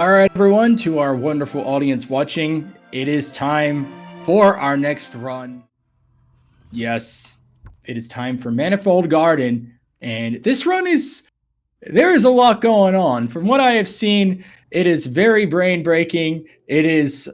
All right, everyone, to our wonderful audience watching, it is time for our next run. Yes, it is time for Manifold Garden, and this run there is a lot going on. From what I have seen, it is very brain-breaking. It is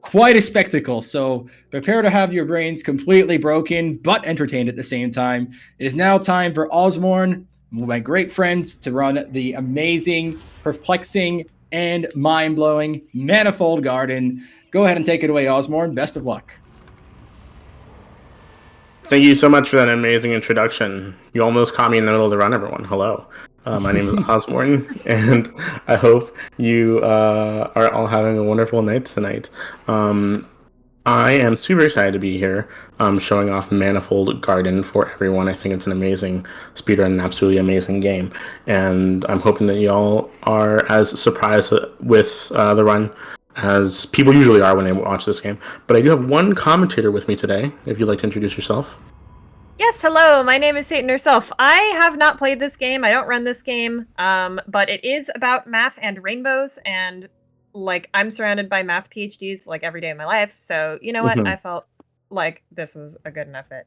quite a spectacle, so prepare to have your brains completely broken, but entertained at the same time. It is now time for Ozmourn, my great friends, to run the amazing, perplexing, and mind-blowing Manifold Garden. Go ahead and take it away, Ozmourn. Best of luck. Thank you so much for that amazing introduction. You almost caught me in the middle of the run, everyone. Hello. My name is Ozmourn, and I hope you are all having a wonderful night tonight. I am super excited to be here showing off Manifold Garden for everyone. I think it's an amazing speedrun, an absolutely amazing game. And I'm hoping that y'all are as surprised with the run as people usually are when they watch this game. But I do have one commentator with me today, if you'd like to introduce yourself. Yes, hello, my name is Satan herself. I have not played this game, I don't run this game, but it is about math and rainbows, and, I'm surrounded by math PhDs, every day of my life, so, you know what, I felt like this was a good enough fit.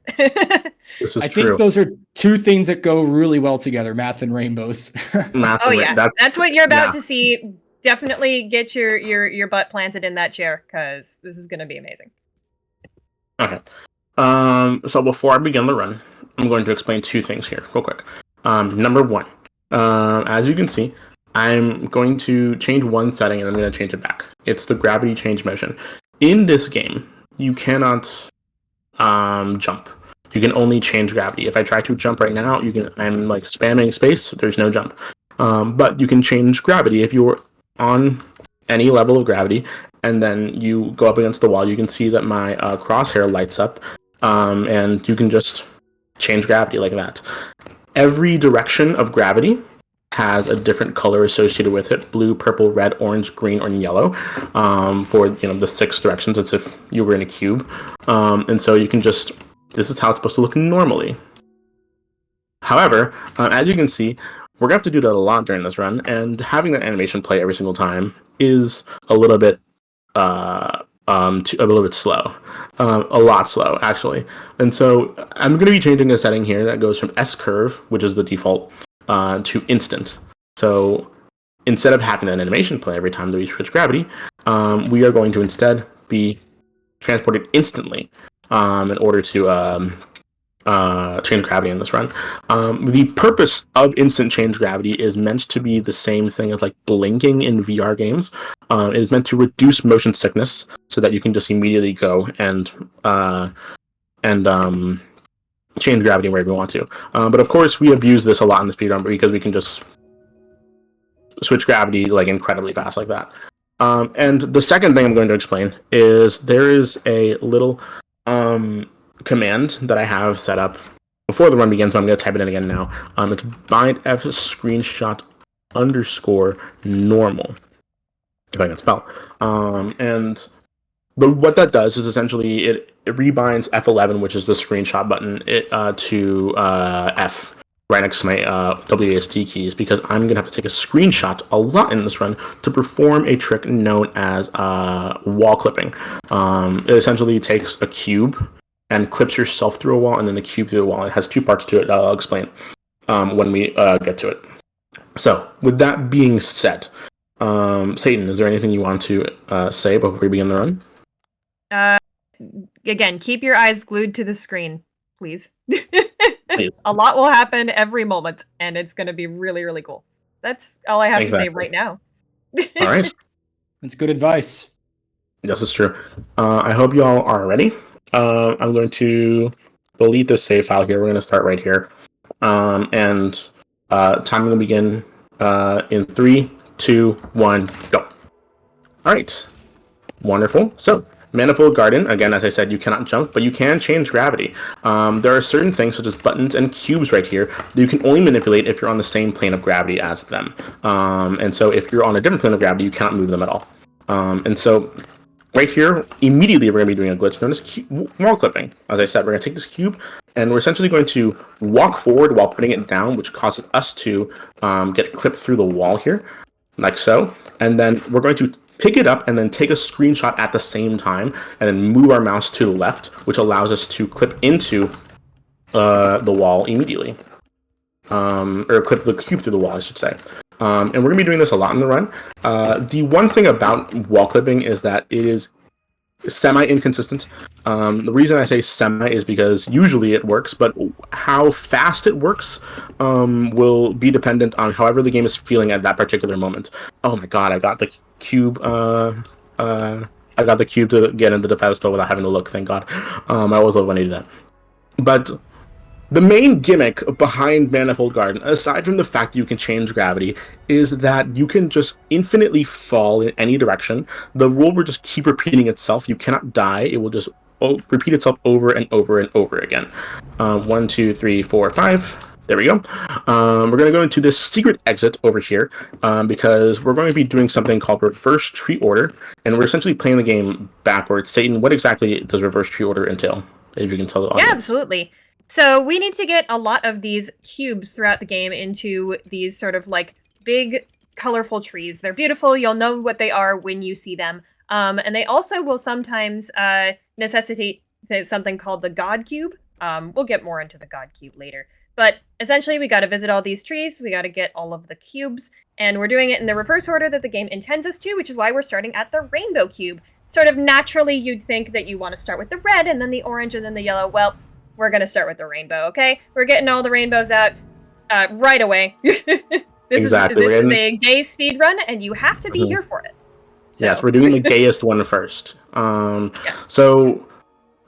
I think those are two things that go really well together, math and rainbows. That's what you're about to see. Definitely get your butt planted in that chair, because this is going to be amazing. Okay. So before I begin the run, I'm going to explain two things here, real quick. Number one, as you can see, I'm going to change one setting and I'm going to change it back. It's the gravity change motion. In this game, you cannot jump. You can only change gravity. If I try to jump right now, I'm spamming space. There's no jump. But you can change gravity if you're on any level of gravity, and then you go up against the wall. You can see that my crosshair lights up, and you can just change gravity like that. Every direction of gravity has a different color associated with it: blue, purple, red, orange, green, or yellow. For the 6 directions, it's if you were in a cube, and so you can just. This is how it's supposed to look normally. However, as you can see, we're gonna have to do that a lot during this run, and having that animation play every single time is a little bit slow, a lot slow actually. And so I'm going to be changing a setting here that goes from S curve, which is the default, to instant. So instead of having an animation play every time that we switch gravity, we are going to instead be transported instantly in order to change gravity in this run. The purpose of instant change gravity is meant to be the same thing as blinking in VR games. It is meant to reduce motion sickness so that you can just immediately go and change gravity wherever you want to. But of course, we abuse this a lot in the speedrun because we can just switch gravity incredibly fast like that. And the second thing I'm going to explain is there is a little command that I have set up before the run begins, so I'm going to type it in again now. It's bind f screenshot _ normal, if I can spell. But what that does is essentially it rebinds F11, which is the screenshot button, to F right next to my WASD keys, because I'm going to have to take a screenshot a lot in this run to perform a trick known as wall clipping. It essentially takes a cube and clips yourself through a wall, and then the cube through the wall. It has 2 parts to it that I'll explain when we get to it. So, with that being said, Satan, is there anything you want to say before we begin the run? Again, keep your eyes glued to the screen, please. A lot will happen every moment, and it's going to be really, really cool. That's all I have to say right now. All right. That's good advice. Yes, it's true. I hope you all are ready. I'm going to delete this save file here. We're going to start right here. And time will begin in 3, 2, 1, go. All right. Wonderful. So, Manifold Garden, again, as I said, you cannot jump, but you can change gravity. There are certain things, such as buttons and cubes right here, that you can only manipulate if you're on the same plane of gravity as them. And so if you're on a different plane of gravity, you cannot move them at all. And so right here, immediately we're going to be doing a glitch known as wall clipping. As I said, we're going to take this cube, and we're essentially going to walk forward while putting it down, which causes us to get clipped through the wall here. like so. And then we're going to pick it up and then take a screenshot at the same time, and then move our mouse to the left, which allows us to clip into the wall immediately. Or clip the cube through the wall, I should say. And we're going to be doing this a lot in the run. The one thing about wall clipping is that it is semi-inconsistent. The reason I say semi is because usually it works, but how fast it works will be dependent on however the game is feeling at that particular moment. Oh my god, I got the cube. I got the cube to get into the pedestal without having to look. Thank God. I always love when I do that. But the main gimmick behind Manifold Garden, aside from the fact that you can change gravity, is that you can just infinitely fall in any direction. The rule will just keep repeating itself. You cannot die. It will just repeat itself over and over and over again. 1, 2, 3, 4, 5. There we go. We're going to go into this secret exit over here because we're going to be doing something called reverse tree order, and we're essentially playing the game backwards. Satan, what exactly does reverse tree order entail? If you can tell the audience. Yeah, absolutely. So we need to get a lot of these cubes throughout the game into these sort of like big, colorful trees. They're beautiful. You'll know what they are when you see them. And they also will sometimes necessitate something called the God Cube. We'll get more into the God Cube later. But essentially, we got to visit all these trees. We got to get all of the cubes. And we're doing it in the reverse order that the game intends us to, which is why we're starting at the rainbow cube. Sort of naturally, you'd think that you want to start with the red and then the orange and then the yellow. Well, we're going to start with the rainbow, okay? We're getting all the rainbows out right away. This is a gay speed run, and you have to be here for it. So. Yes, we're doing the gayest one first. Yes. So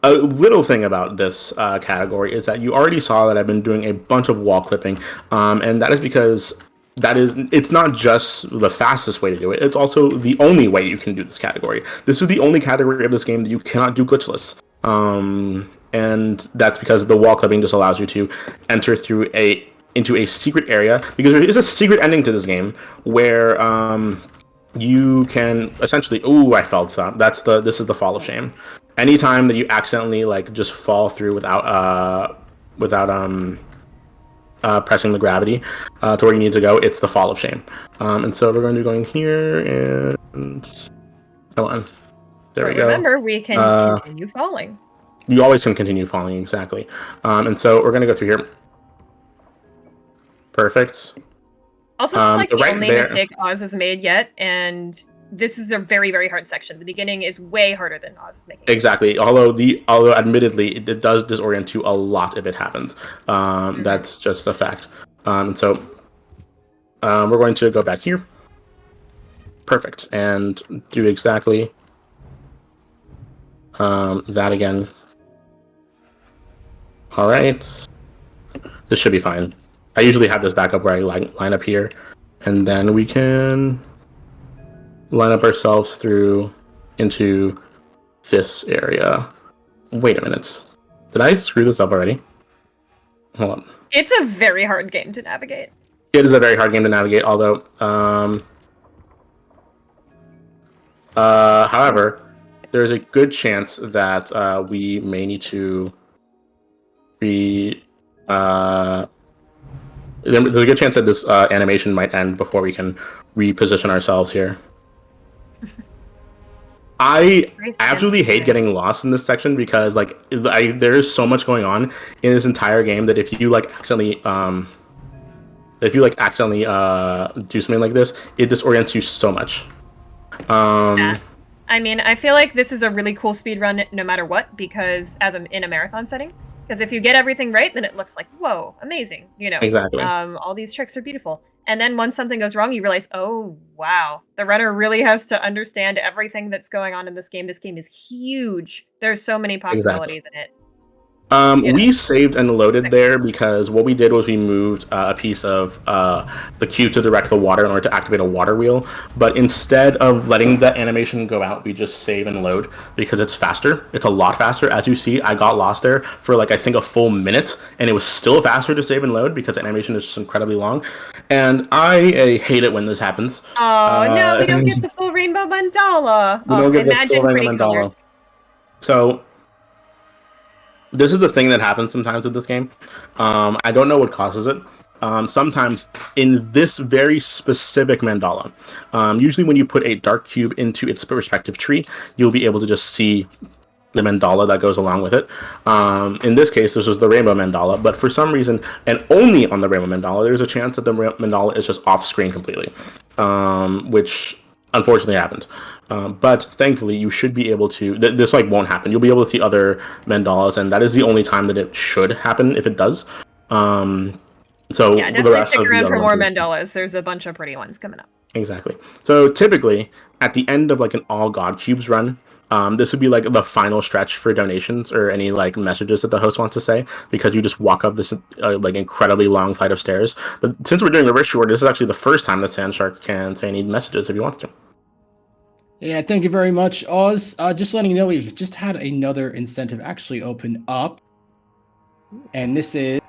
a little thing about this category is that you already saw that I've been doing a bunch of wall clipping, and that is because it's not just the fastest way to do it, it's also the only way you can do this category. This is the only category of this game that you cannot do glitchless. And that's because the wall clipping just allows you to enter into a secret area, because there is a secret ending to this game where you can essentially I felt that. This is the fall of shame. Anytime that you accidentally like just fall through without pressing the gravity to where you need to go, it's the fall of shame. And so we're going to be going here and come on. There we go. Remember, we can continue falling. You always can continue falling, exactly. And so we're going to go through here. Perfect. Also, the only mistake Oz has made yet, and this is a very, very hard section. The beginning is way harder than Oz is making. Exactly. Although admittedly, it does disorient you a lot if it happens. That's just a fact. And so we're going to go back here. Perfect. And do exactly that again. All right. This should be fine. I usually have this backup where I line up here, and then we can line up ourselves through into this area. Wait a minute. Did I screw this up already? Hold on. It's a very hard game to navigate. It is a very hard game to navigate, although, however, there's a good chance that we may need to there's a good chance that this animation might end before we can reposition ourselves here. I absolutely hate getting lost in this section because there is so much going on in this entire game that if you accidentally do something like this, it disorients you so much. Yeah. I mean, I feel like this is a really cool speed run no matter what, because in a marathon setting, because if you get everything right, then it looks like, whoa, amazing, Exactly. All these tricks are beautiful. And then once something goes wrong, you realize, oh, wow, the runner really has to understand everything that's going on in this game. This game is huge. There's so many possibilities in it. We saved and loaded there because what we did was we moved a piece of the cube to direct the water in order to activate a water wheel. But instead of letting the animation go out, we just save and load because it's faster. It's a lot faster. As you see, I got lost there for I think a full minute, and it was still faster to save and load because the animation is just incredibly long. And I hate it when this happens. Oh, no, we don't get the full rainbow mandala. Imagine pretty colors. So this is a thing that happens sometimes with this game. I don't know what causes it. sometimes in this very specific mandala, usually when you put a dark cube into its respective tree, you'll be able to just see the mandala that goes along with it. In this case, this was the rainbow mandala, but for some reason, and only on the rainbow mandala, there's a chance that the mandala is just off screen completely, which unfortunately happened. But thankfully, you should be able to. This won't happen. You'll be able to see other mandalas, and that is the only time that it should happen if it does. So yeah, definitely stick around for more mandalas. There's a bunch of pretty ones coming up. Exactly. So typically, at the end of an all god cubes run, this would be the final stretch for donations or any messages that the host wants to say, because you just walk up this incredibly long flight of stairs. But since we're doing the ritual, this is actually the first time that Sandshark can say any messages if he wants to. Yeah, thank you very much, Oz. Just letting you know, we've just had another incentive actually open up, and this is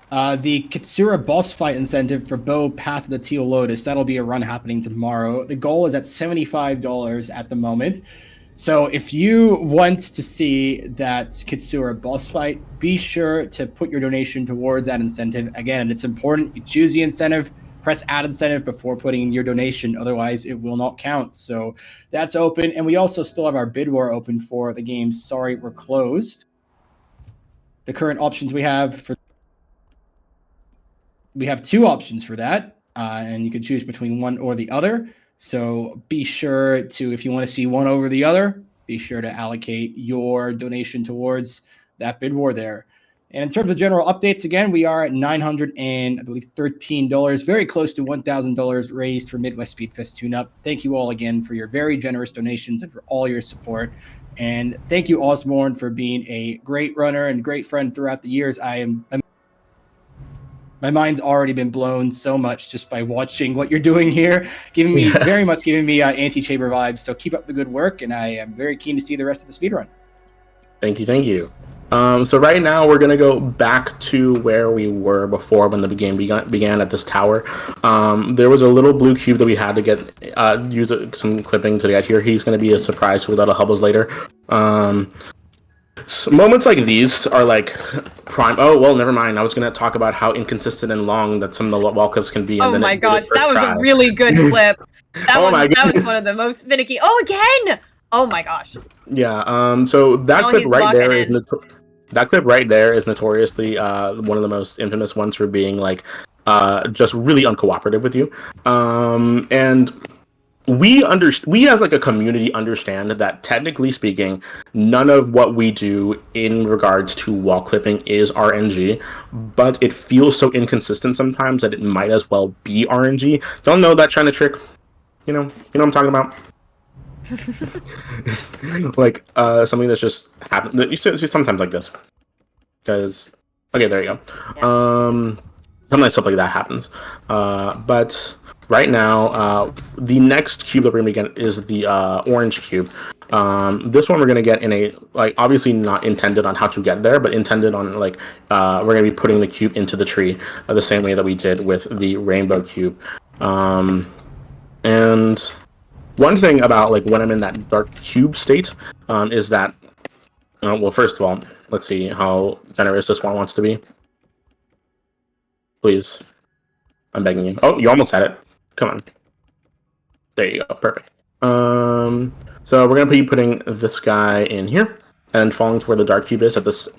the Kitsura boss fight incentive for Bow Path of the Teal Lotus. That'll be a run happening tomorrow. The goal is at $75 at the moment. So if you want to see that Kitsura boss fight, be sure to put your donation towards that incentive. Again, it's important you choose the incentive, press add incentive before putting in your donation. Otherwise, it will not count. So that's open. And we also still have our bid war open for the game Sorry We're Closed. The current options we have two options for that, and you can choose between one or the other. So be sure to, if you want to see one over the other, be sure to allocate your donation towards that bid war there. And in terms of general updates, again, we are at $913, very close to $1,000 raised for Midwest Speedfest tune-up. Thank you all again for your very generous donations and for all your support. And thank you, Ozmourn, for being a great runner and great friend throughout the years. My mind's already been blown so much just by watching what you're doing here, very much giving me anti-chamber vibes. So keep up the good work, and I am very keen to see the rest of the speedrun. Thank you. So right now we're gonna go back to where we were before when the game began at this tower. There was a little blue cube that we had to get use some clipping to get here. He's gonna be a surprise to a lot of hubbles later. So moments like these are prime. Oh well, never mind. I was gonna talk about how inconsistent and long that some of the wall clips can be. Oh my gosh, that was a really good clip. That was one of the most finicky. Oh, again! Oh my gosh. Yeah. So that clip right there is notoriously one of the most infamous ones for being just really uncooperative with you. And we as a community understand that technically speaking, none of what we do in regards to wall clipping is RNG, but it feels so inconsistent sometimes that it might as well be RNG. Don't know that China trick. You know what I'm talking about? Something that's just happened. You see sometimes like this. Because okay, there you go. Yeah. Sometimes stuff like that happens. But right now, the next cube that we're gonna get is the orange cube. This one we're gonna get in a obviously not intended on how to get there, but intended on we're gonna be putting the cube into the tree the same way that we did with the rainbow cube. And one thing about when I'm in that dark cube state is that well, first of all, let's see how generous this one wants to be. Please, I'm begging you. Oh, you almost had it. Come on. There you go. Perfect. So we're gonna be putting this guy in here and falling to where the dark cube is at this.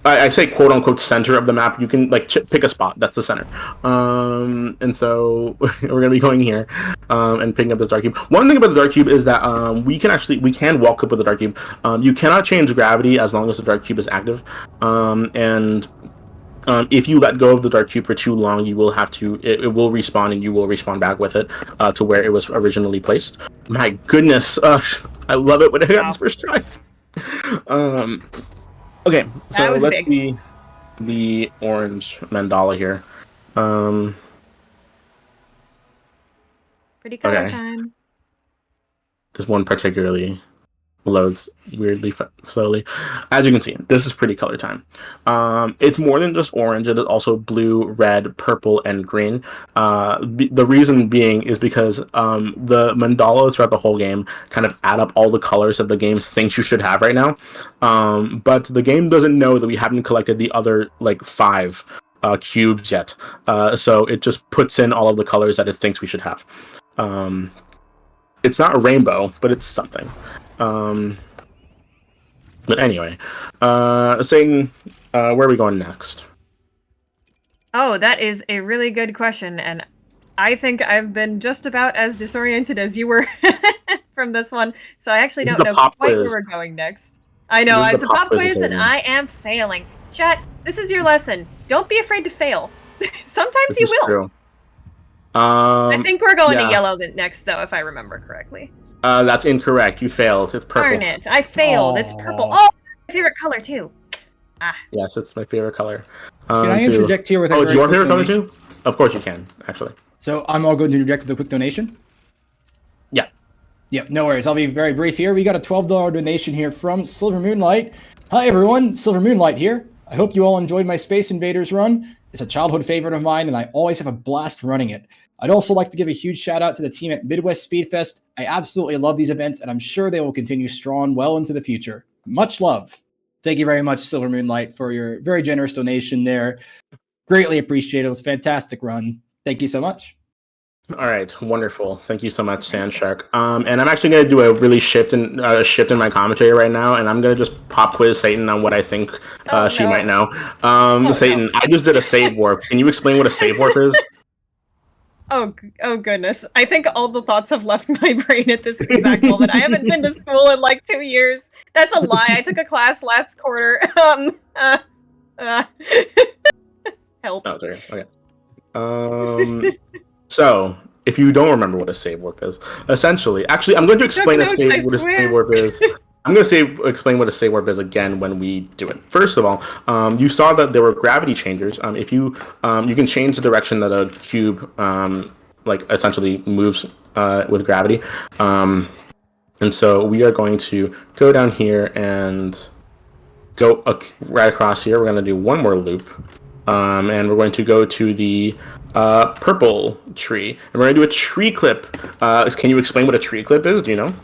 I say quote unquote center of the map. You can pick a spot. That's the center. And so we're gonna be going here and picking up this dark cube. One thing about the dark cube is that we can walk up with the dark cube. You cannot change gravity as long as the dark cube is active. If you let go of the dark cube for too long, you will have to. It will respawn, and you will respawn back with it to where it was originally placed. My goodness, I love it when it happens first try. Okay, so let's see the orange mandala here. Pretty color time. This one particularly loads weirdly slowly. As you can see, this is pretty color time. It's more than just orange. It is also blue, red, purple, and green. The reason being is because the mandalas throughout the whole game kind of add up all the colors that the game thinks you should have right now. But the game doesn't know that we haven't collected the other 5 cubes yet. So it just puts in all of the colors that it thinks we should have. It's not a rainbow, but it's something. But anyway, Satan, where are we going next? Oh, that is a really good question, and I think I've been just about as disoriented as you were from this one, so I actually don't know quite where we're going next. I know, it's a pop quiz, and I am failing. Chat, this is your lesson. Don't be afraid to fail. Sometimes you will. True. I think we're going to yellow next, though, if I remember correctly. That's incorrect. You failed. It's purple. Darn it. I failed. It's purple. Oh, my favorite color, too. Ah. Yes, it's my favorite color. Can I interject here with a it's your favorite color, too? Of course you can, actually. So I'm all going to interject with a quick donation? Yeah. Yeah, no worries. I'll be very brief here. We got a $12 donation here from Silver Moonlight. Hi, everyone. Silver Moonlight here. I hope you all enjoyed my Space Invaders run. It's a childhood favorite of mine, and I always have a blast running it. I'd also like to give a huge shout out to the team at Midwest Speedfest. I absolutely love these events, and I'm sure they will continue strong well into the future. Much love. Thank you very much, Silver Moonlight, for your very generous donation there. Greatly appreciate it. It was a fantastic run. Thank you so much. All right, wonderful. Thank you so much, Sandshark. And I'm actually going to do a really shift in my commentary right now, and I'm going to just pop quiz Satan on what I think she might know. Satan, I just did a save warp. Can you explain what a save warp is? Oh goodness. I think all the thoughts have left my brain at this exact moment. I haven't been to school in like 2 years. That's a lie. I took a class last quarter. Help. Oh, sorry. Okay. So, if you don't remember what a save warp is, essentially, actually, I'm going to explain what a save warp is. I'm going to explain what a save warp is again when we do it. First of all, you saw that there were gravity changers. If you can change the direction that a cube essentially moves with gravity. And so we are going to go down here and go right across here. We're going to do one more loop. And we're going to go to the purple tree. And we're going to do a tree clip. Can you explain what a tree clip is? Do you know?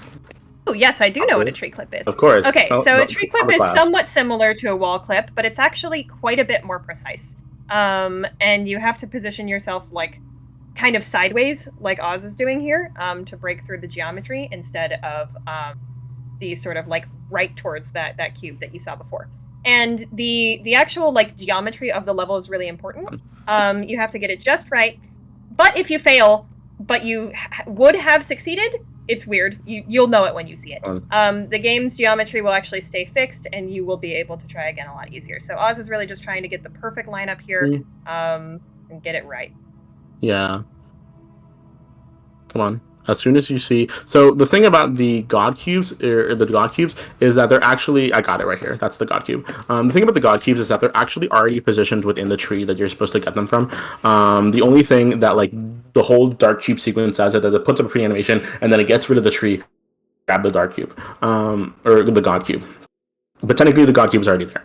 Oh, yes, I do know what a tree clip is. Of course. Okay, so a tree clip is somewhat similar to a wall clip, but it's actually quite a bit more precise. And you have to position yourself kind of sideways, like Oz is doing here, to break through the geometry instead of the sort of right towards that cube that you saw before. And the actual geometry of the level is really important. You have to get it just right. But if you fail, but you would have succeeded, it's weird. You'll know it when you see it. The game's geometry will actually stay fixed, and you will be able to try again a lot easier. So Oz is really just trying to get the perfect lineup here, and get it right. Yeah. Come on. As soon as you see, so the thing about the God cubes is that they're actually, I got it right here. That's the God cube. The thing about the God cubes is that they're actually already positioned within the tree that you're supposed to get them from. The only thing that the whole dark cube sequence does is that it puts up a pre-animation and then it gets rid of the tree, grab the dark cube, or the God cube. But technically the God cube is already there.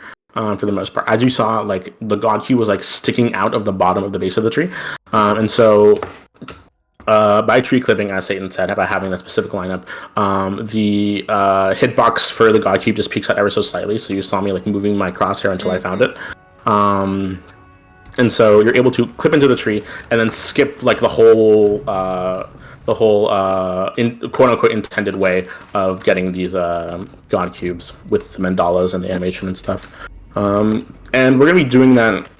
For the most part, as you saw, the God cube was sticking out of the bottom of the base of the tree, and so. By tree clipping, as Satan said, by having that specific lineup, the hitbox for the God cube just peeks out ever so slightly. So you saw me moving my crosshair until I found it, and so you're able to clip into the tree and then skip the whole quote unquote intended way of getting these God cubes with the mandalas and the animation and stuff. And we're gonna be doing that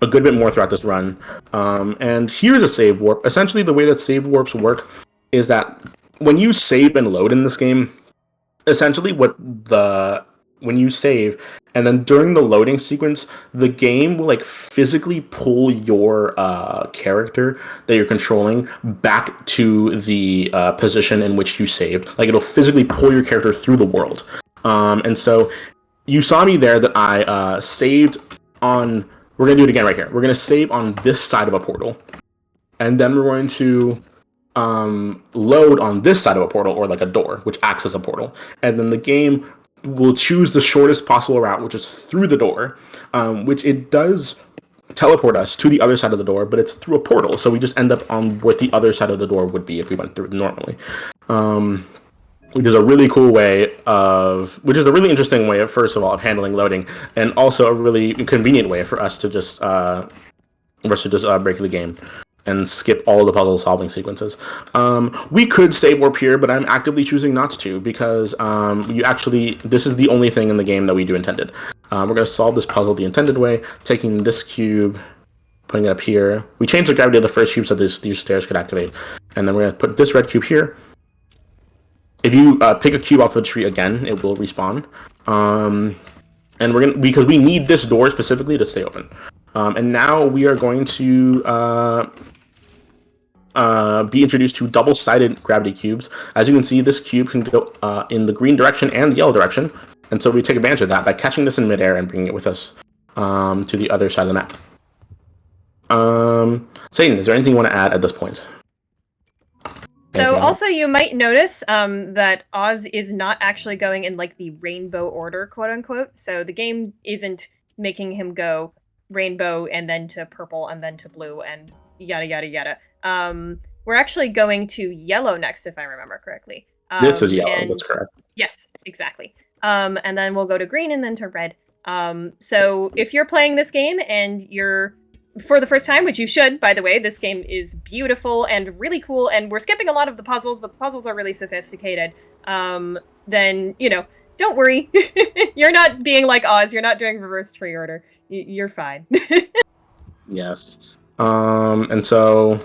a good bit more throughout this run. And here's a save warp. Essentially, the way that save warps work is that when you save and load in this game, essentially when you save, and then during the loading sequence, the game will physically pull your character that you're controlling back to the position in which you saved. It'll physically pull your character through the world. And so you saw me there that I saved on. We're going to do it again right here. We're going to save on this side of a portal. And then we're going to load on this side of a portal, or a door, which acts as a portal. And then the game will choose the shortest possible route, which is through the door, which it does teleport us to the other side of the door, but it's through a portal. So we just end up on what the other side of the door would be if we went through it normally. which is a really interesting way, first of all, of handling loading, and also a really convenient way for us to just break the game and skip all the puzzle solving sequences. We could save warp here, but I'm actively choosing not to because this is the only thing in the game that we do intended. We're going to solve this puzzle the intended way, taking this cube, putting it up here. We changed the gravity of the first cube so these stairs could activate, and then we're going to put this red cube here. If you pick a cube off the tree again, it will respawn. And because we need this door specifically to stay open. And now we are going to be introduced to double-sided gravity cubes. As you can see, this cube can go in the green direction and the yellow direction. And so we take advantage of that by catching this in midair and bringing it with us to the other side of the map. Satan, is there anything you want to add at this point? So also you might notice that Oz is not actually going in like the rainbow order, quote unquote. So the game isn't making him go rainbow and then to purple and then to blue and yada yada yada. We're actually going to yellow next, if I remember correctly. This is yellow, that's correct. Yes, exactly. And then we'll go to green and then to red. So if you're playing this game and you're for the first time, which you should, by the way, this game is beautiful and really cool, and we're skipping a lot of the puzzles, but the puzzles are really sophisticated. Then, don't worry. You're not being like Oz. You're not doing reverse tree order. You're fine. Yes. And so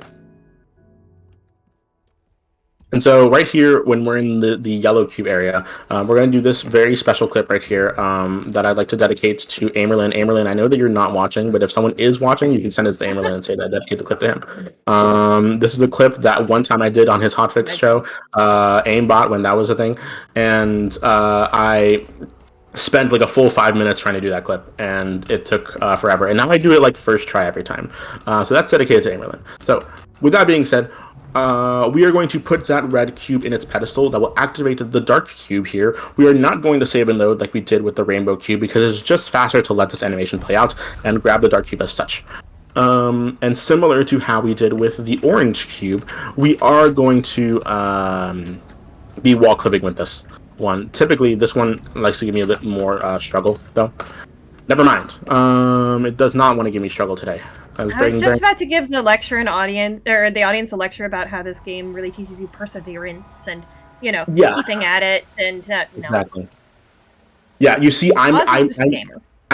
right here, when we're in the yellow cube area, we're going to do this very special clip right here that I'd like to dedicate to Amerlin. Amerlin, I know that you're not watching, but if someone is watching, you can send it to Amerlin and say that I dedicate the clip to him. This is a clip that one time I did on his Hotfix show, Aimbot, when that was a thing. And I spent like a full 5 minutes trying to do that clip, and it took forever. And now I do it like first try every time. So that's dedicated to Amerlin. So with that being said, we are going to put that red cube in its pedestal that will activate the dark cube here. We are not going to save and load like we did with the rainbow cube because it's just faster to let this animation play out and grab the dark cube as such. And similar to how we did with the orange cube, we are going to be wall clipping with this one. Typically, this one likes to give me a bit more struggle, though. Never mind. It does not want to give me struggle today. I was just about to give the audience a lecture about how this game really teaches you perseverance and keeping at it and exactly. Yeah, you see, I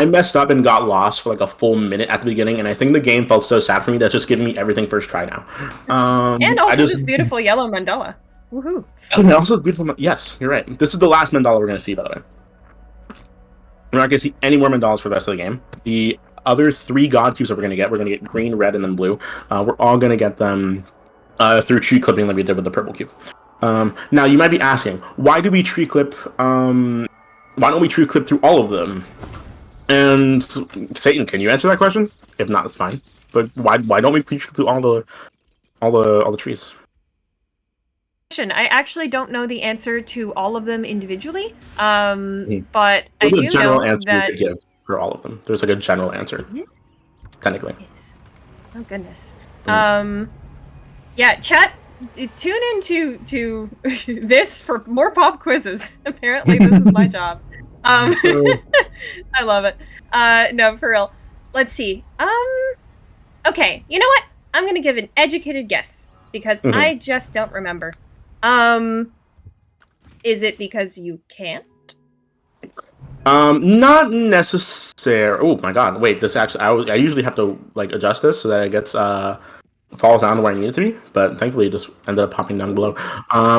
messed up and got lost for like a full minute at the beginning, and I think the game felt so sad for me that's just giving me everything first try now. And also this beautiful yellow mandala. Woohoo! And also beautiful. Yes, you're right. This is the last mandala we're going to see, by the way. We're not going to see any more mandalas for the rest of the game. The other 3 god cubes that we're going to get green, red, and then blue. We're all going to get them through tree clipping like we did with the purple cube. Now, you might be asking, why do we tree clip? Why don't we tree clip through all of them? And Satan, can you answer that question? If not, it's fine. But why don't we tree clip through all the trees? I actually don't know the answer to all of them individually, but I do know general answer you could give for all of them. There's like a general answer. Yes. Technically. Yes. Oh goodness. Yeah, chat. Tune into this for more pop quizzes. Apparently, this is my job. I love it. No, for real. Let's see. Okay. You know what? I'm gonna give an educated guess because I just don't remember. Is it because you can't? Not necessarily. Oh my god! Wait, this actually, I usually have to like adjust this so that it gets falls down where I need it to be, but thankfully it just ended up popping down below.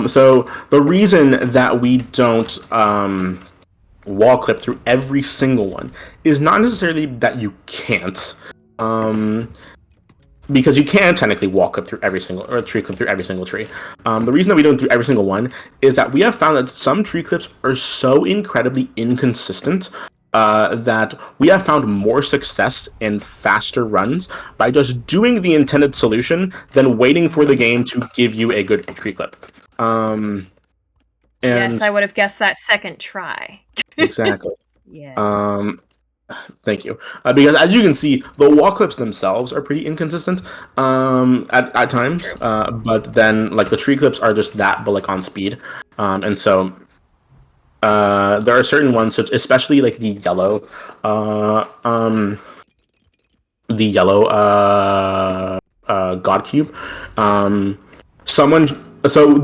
So the reason that we don't wall clip through every single one is not necessarily that you can't. Because you can technically wall clip through every single, or tree clip through every single tree. The reason that we don't do every single one is that we have found that some tree clips are so incredibly inconsistent that we have found more success in faster runs by just doing the intended solution than waiting for the game to give you a good tree clip. Yes, I would have guessed that second try. Exactly. Yes. Thank you. Because as you can see, the wall clips themselves are pretty inconsistent at times. But then like the tree clips are just that, but like on speed. And so there are certain ones, especially like uh, um, the yellow God Cube. Someone so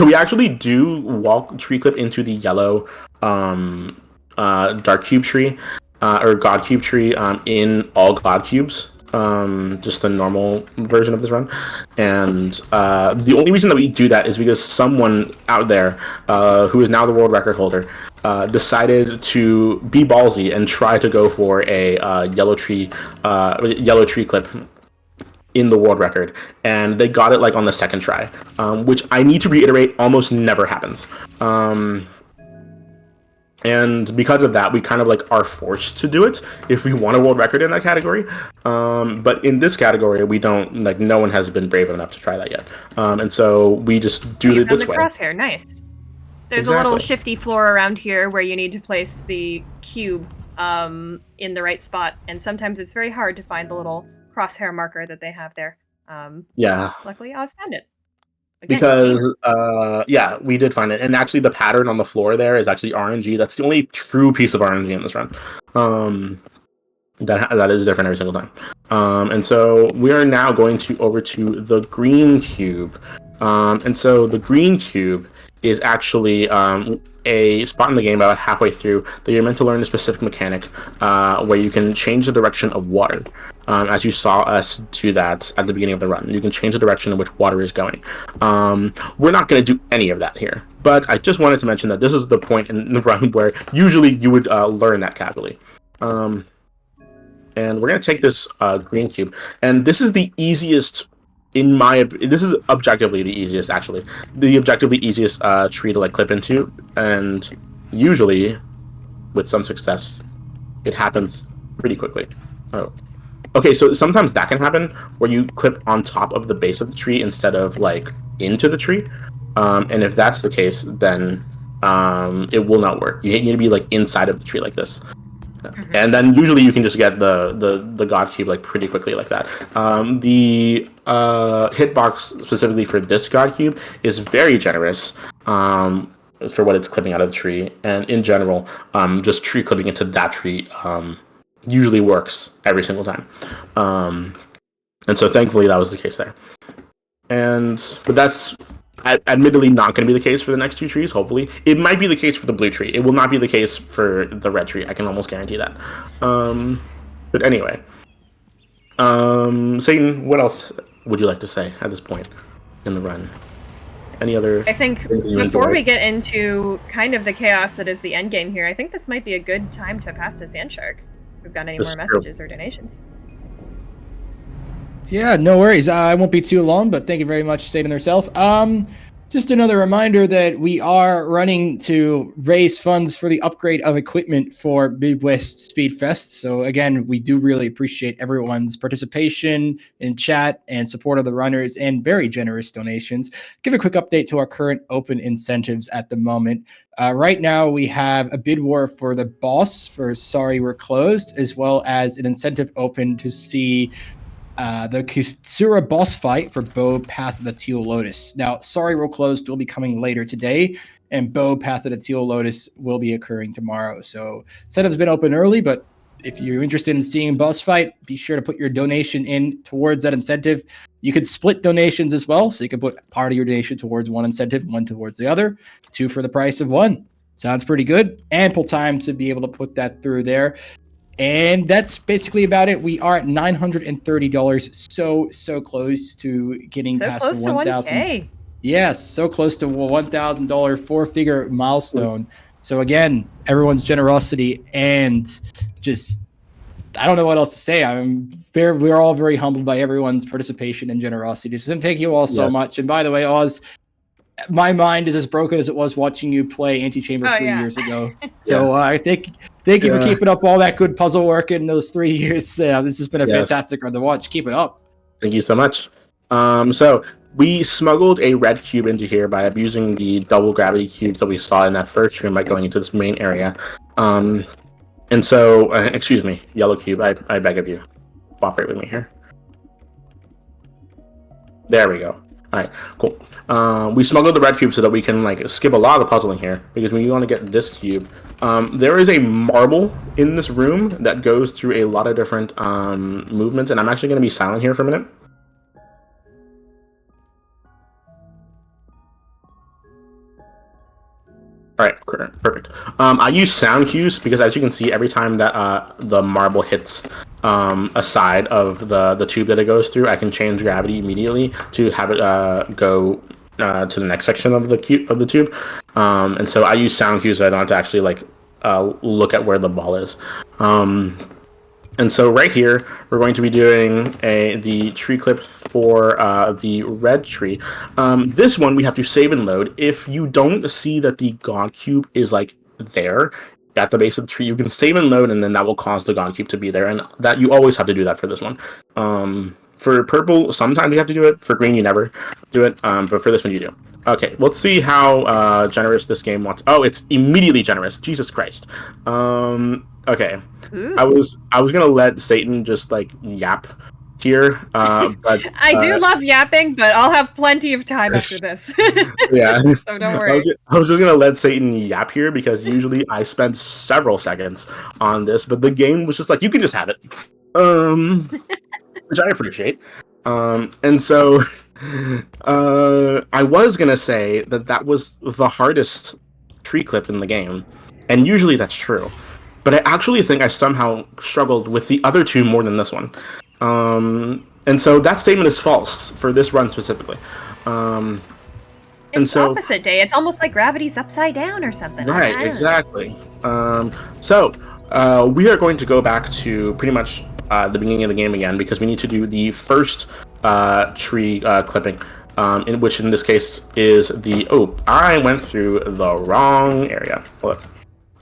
we actually do walk tree clip into the yellow Dark Cube tree or God Cube tree in all God Cubes. Just the normal version of this run, and the only reason that we do that is because someone out there, who is now the world record holder, decided to be ballsy and try to go for a yellow tree clip in the world record, and they got it like on the second try, which I need to reiterate almost never happens. And because of that, we kind of like are forced to do it if we want a world record in that category. But in this category, we don't, like, no one has been brave enough to try that yet. And so we just do it this way. Crosshair, nice. There's a little shifty floor around here where you need to place the cube in the right spot, and sometimes it's very hard to find the little crosshair marker that they have there. Yeah. Luckily, Oz found it. Again, because yeah, we did find it, and actually the pattern on the floor there is actually RNG. That's the only true piece of RNG in this run. That is different every single time. And so we are now going over to the green cube. And so the green cube is actually a spot in the game about halfway through that you're meant to learn a specific mechanic where you can change the direction of water. As you saw us do that at the beginning of the run. You can change the direction in which water is going. We're not going to do any of that here, but I just wanted to mention that this is the point in the run where usually you would learn that casually. And we're going to take this green cube, and this is the easiest, this is objectively the easiest, actually. The objectively easiest tree to like clip into, and usually, with some success, it happens pretty quickly. Oh. Okay, so sometimes that can happen where you clip on top of the base of the tree instead of like into the tree. And if that's the case, then it will not work. You need to be like inside of the tree like this. And then usually you can just get the God Cube like pretty quickly like that. The hitbox specifically for this God Cube is very generous for what it's clipping out of the tree. And in general, just tree clipping into that tree usually works every single time. And so thankfully that was the case there. But that's admittedly not going to be the case for the next two trees, hopefully. It might be the case for the blue tree. It will not be the case for the red tree. I can almost guarantee that. But anyway. Satan, what else would you like to say at this point in the run? Any other... I think before we get into kind of the chaos that is the end game here, I think this might be a good time to pass to Sandshark. If we've got any more messages or donations. Yeah, no worries. I won't be too long, but thank you very much, Satan herself. Just another reminder that we are running to raise funds for the upgrade of equipment for Midwest Speedfest. So again, we do really appreciate everyone's participation in chat and support of the runners and very generous donations. Give a quick update to our current open incentives at the moment. Right now, we have a bid war for the boss for Sorry We're Closed, as well as an incentive open to see the Kusura boss fight for Bow Path of the Teal Lotus. Now, Sorry We're Closed will be coming later today, and Bow Path of the Teal Lotus will be occurring tomorrow. So, incentive's been open early, but if you're interested in seeing boss fight, be sure to put your donation in towards that incentive. You could split donations as well, so you can put part of your donation towards one incentive, one towards the other, two for the price of one. Sounds pretty good. Ample time to be able to put that through there. And that's basically about it. We are at $930. So close to getting past the 1,000. Yes, so close to a $1,000 four-figure milestone. So again, everyone's generosity and just, I don't know what else to say. We're all very humbled by everyone's participation and generosity. So thank you all so much. And by the way, Oz, my mind is as broken as it was watching you play Antichamber 3 years ago. So I thank you for keeping up all that good puzzle work in those 3 years. This has been a fantastic run to watch. Keep it up. Thank you so much. So we smuggled a red cube into here by abusing the double gravity cubes that we saw in that first room by going into this main area. And so, excuse me, yellow cube, I beg of you, cooperate with me here. There we go. All right, cool. We smuggled the red cube so that we can like skip a lot of the puzzling here, because when you want to get this cube, there is a marble in this room that goes through a lot of different movements, and I'm actually going to be silent here for a minute. All right, perfect. I use sound cues because, as you can see, every time that the marble hits a side of the tube that it goes through, I can change gravity immediately to have it go to the next section of the tube. And so I use sound cues so I don't have to actually like look at where the ball is. And so right here, we're going to be doing the tree clip for the red tree. This one, we have to save and load. If you don't see that the God Cube is like there at the base of the tree, you can save and load, and then that will cause the God Cube to be there. And that you always have to do that for this one. For purple, sometimes you have to do it. For green, you never do it. But for this one, you do. Okay, let's see how generous this game wants. Oh, it's immediately generous. Jesus Christ. Okay. Ooh. I was gonna let Satan just like yap here, but I do love yapping, but I'll have plenty of time after this. Yeah, so don't worry. I was just gonna let Satan yap here because usually I spend several seconds on this, but the game was just like, you can just have it, which I appreciate. And so I was gonna say that was the hardest tree clip in the game, and usually that's true. But I actually think I somehow struggled with the other two more than this one. And so that statement is false for this run specifically. It's opposite day. It's almost like gravity's upside down or something. Right, exactly. So we are going to go back to pretty much the beginning of the game again, because we need to do the first tree clipping, in which in this case is the... Oh, I went through the wrong area. Look.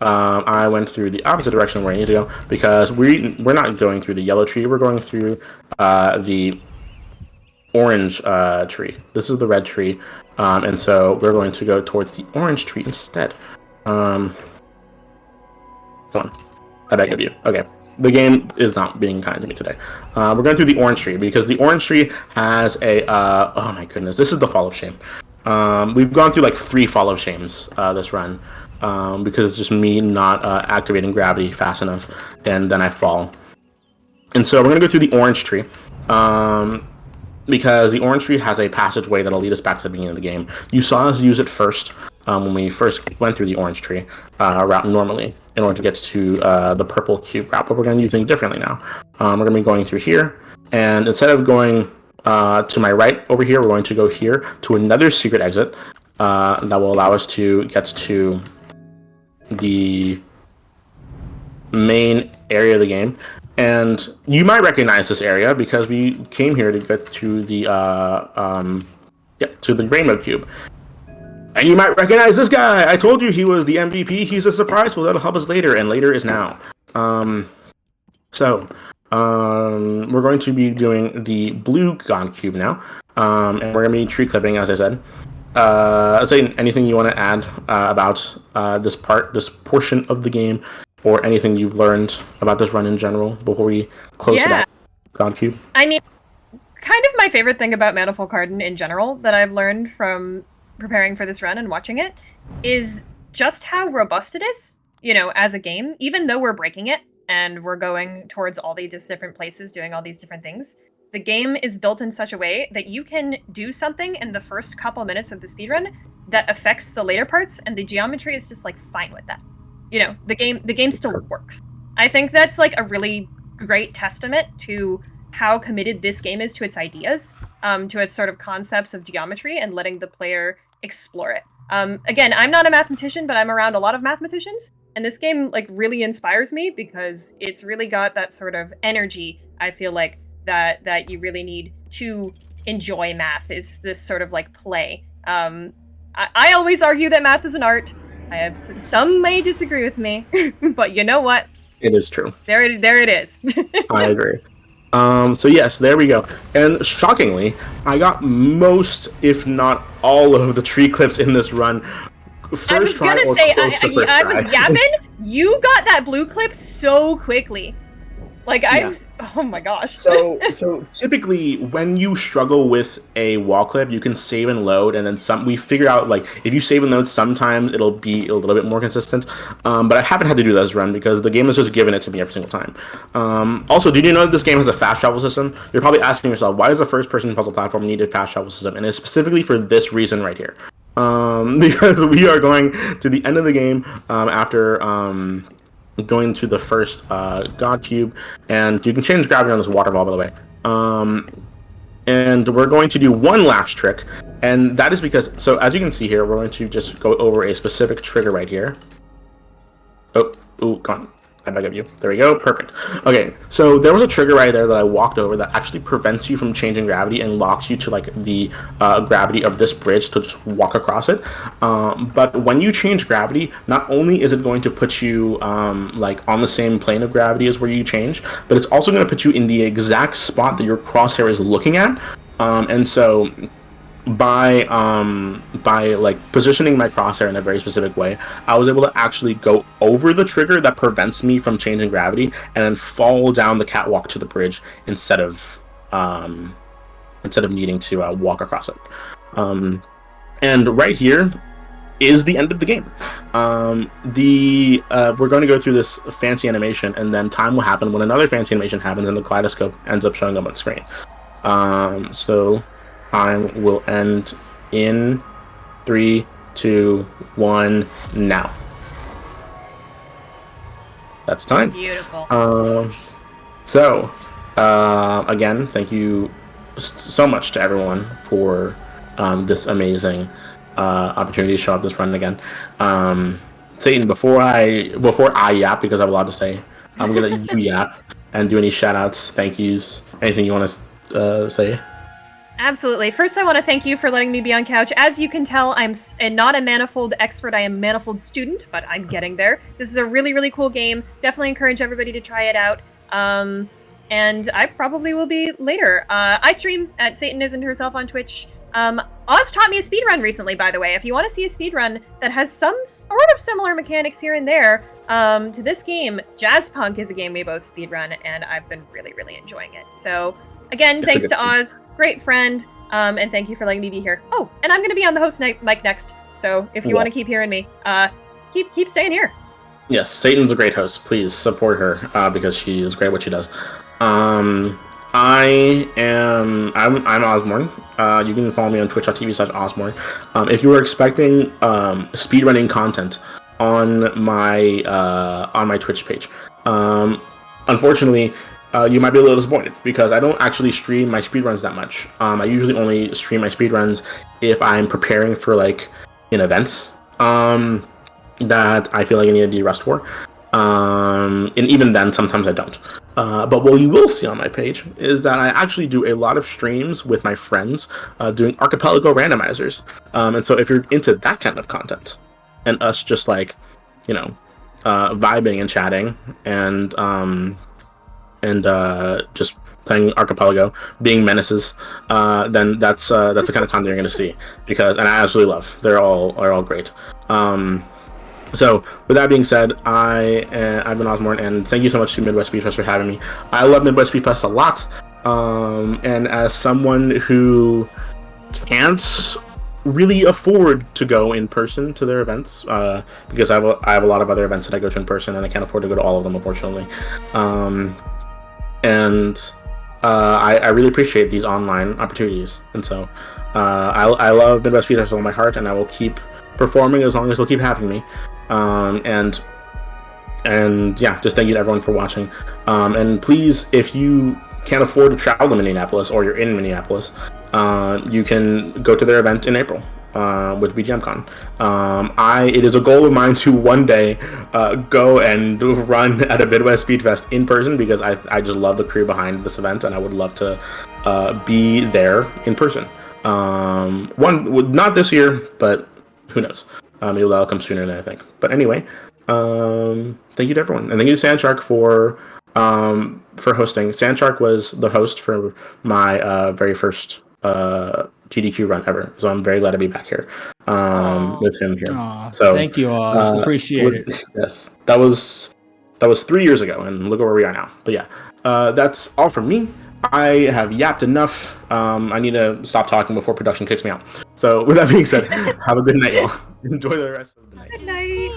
I went through the opposite direction where I need to go, because we're not going through the yellow tree, we're going through the orange tree. This is the red tree, and so we're going to go towards the orange tree instead. Come on, I beg of you. Okay, the game is not being kind to me today. We're going through the orange tree because the orange tree has a oh my goodness, this is the Fall of Shame. We've gone through like 3 Fall of Shames this run. Because it's just me not activating gravity fast enough, and then I fall. And so we're going to go through the orange tree, because the orange tree has a passageway that'll lead us back to the beginning of the game. You saw us use it first when we first went through the orange tree route normally in order to get to the purple cube route, but we're going to be using it differently now. We're going to be going through here, and instead of going to my right over here, we're going to go here to another secret exit that will allow us to get to the main area of the game. And you might recognize this area because we came here to get to the to the rainbow cube. And you might recognize this guy. I told you he was the MVP. He's a surprise. Well, that'll help us later, and later is now. So we're going to be doing the blue God cube now, and we're going to be tree clipping, as I said. Say anything you want to add about this portion of the game, or anything you've learned about this run in general before we close it out? God Cube. I mean, kind of my favorite thing about Manifold Garden in general that I've learned from preparing for this run and watching it is just how robust it is, you know, as a game. Even though we're breaking it and we're going towards all these different places, doing all these different things, the game is built in such a way that you can do something in the first couple minutes of the speedrun that affects the later parts, and the geometry is just like fine with that. You know, the game still works. I think that's like a really great testament to how committed this game is to its ideas, to its sort of concepts of geometry, and letting the player explore it. Again, I'm not a mathematician, but I'm around a lot of mathematicians, and this game like really inspires me because it's really got that sort of energy, I feel like, that you really need to enjoy math. Is this sort of like play. I always argue that math is an art. I have some may disagree with me, but you know what? It is true. There it is. I agree. So yes, there we go. And shockingly, I got most, if not all, of the tree clips in this run first I was try gonna or say, close to first I try. was yapping. You got that blue clip so quickly. Like oh my gosh. So typically when you struggle with a wall clip, you can save and load, and then we figure out like if you save and load, sometimes it'll be a little bit more consistent. But I haven't had to do this run because the game has just given it to me every single time. Also, did you know that this game has a fast travel system? You're probably asking yourself, why does a first-person puzzle platform need a fast travel system? And it's specifically for this reason right here. Because we are going to the end of the game after going to the first God Cube, and you can change gravity on this waterfall, by the way. And we're going to do one last trick, and that is because, so as you can see here, we're going to just go over a specific trigger right here. Oh, come on. I beg of you. There we go. Perfect. Okay, so there was a trigger right there that I walked over that actually prevents you from changing gravity and locks you to like the gravity of this bridge to just walk across it. But when you change gravity, not only is it going to put you like on the same plane of gravity as where you change, but it's also going to put you in the exact spot that your crosshair is looking at. And so by like positioning my crosshair in a very specific way, I was able to actually go over the trigger that prevents me from changing gravity and then fall down the catwalk to the bridge instead of needing to walk across it. And right here is the end of the game. We're going to go through this fancy animation, and then time will happen when another fancy animation happens and the kaleidoscope ends up showing up on screen. So time will end in 3, 2, 1, now. That's time. Beautiful. Again, thank you so much to everyone for this amazing opportunity to show up this run again. Satan, before I yap, because I have a lot to say, I'm gonna let you yap and do any shout outs, thank yous, anything you want to say. Absolutely. First, I want to thank you for letting me be on couch. As you can tell, I'm not a Manifold expert. I am a Manifold student, but I'm getting there. This is a really, really cool game. Definitely encourage everybody to try it out. And I probably will be later. I stream at Satan Isn't Herself on Twitch. Oz taught me a speedrun recently, by the way. If you want to see a speedrun that has some sort of similar mechanics here and there to this game, Jazz Punk is a game we both speedrun, and I've been really, really enjoying it. So, again, thanks to Oz. Great friend, and thank you for letting me be here. Oh, and I'm going to be on the host mic next, so if you want to keep hearing me, keep staying here. Yes, Satan's a great host. Please support her because she is great at what she does. I'm Ozmourn. You can follow me on twitch.tv/Ozmourn. If you were expecting speedrunning content on my Twitch page, unfortunately, you might be a little disappointed because I don't actually stream my speedruns that much. I usually only stream my speedruns if I'm preparing for like an event that I feel like I need to de-rest for. And even then, sometimes I don't. But what you will see on my page is that I actually do a lot of streams with my friends doing archipelago randomizers. And so if you're into that kind of content and us just like, vibing and chatting and just playing archipelago, being menaces, then that's the kind of content you're going to see. And I absolutely love. They're all great. So with that being said, I've been Ozmourn, and thank you so much to Midwest Speedfest for having me. I love Midwest Speedfest a lot, and as someone who can't really afford to go in person to their events, because I have a lot of other events that I go to in person, and I can't afford to go to all of them, unfortunately. I really appreciate these online opportunities, and so I love Midwest Speedfest with all my heart, and I will keep performing as long as they'll keep having me. And yeah, just thank you to everyone for watching. And please, if you can't afford to travel to Minneapolis or you're in Minneapolis, you can go to their event in April with VGMCon. It is a goal of mine to one day go and run at a Midwest Speedfest in person because I just love the crew behind this event, and I would love to be there in person. Not this year, but who knows? Maybe that'll come sooner than I think. But anyway, thank you to everyone, and thank you to Sandshark for hosting. Sandshark was the host for my very first GDQ run ever. So I'm very glad to be back here with him here. Aw, So thank you, Oz. Appreciate it. Yes, that was 3 years ago, and look at where we are now. But yeah, that's all from me. I have yapped enough. I need to stop talking before production kicks me out. So with that being said, have a good night, y'all. Enjoy the rest of the night. Good night.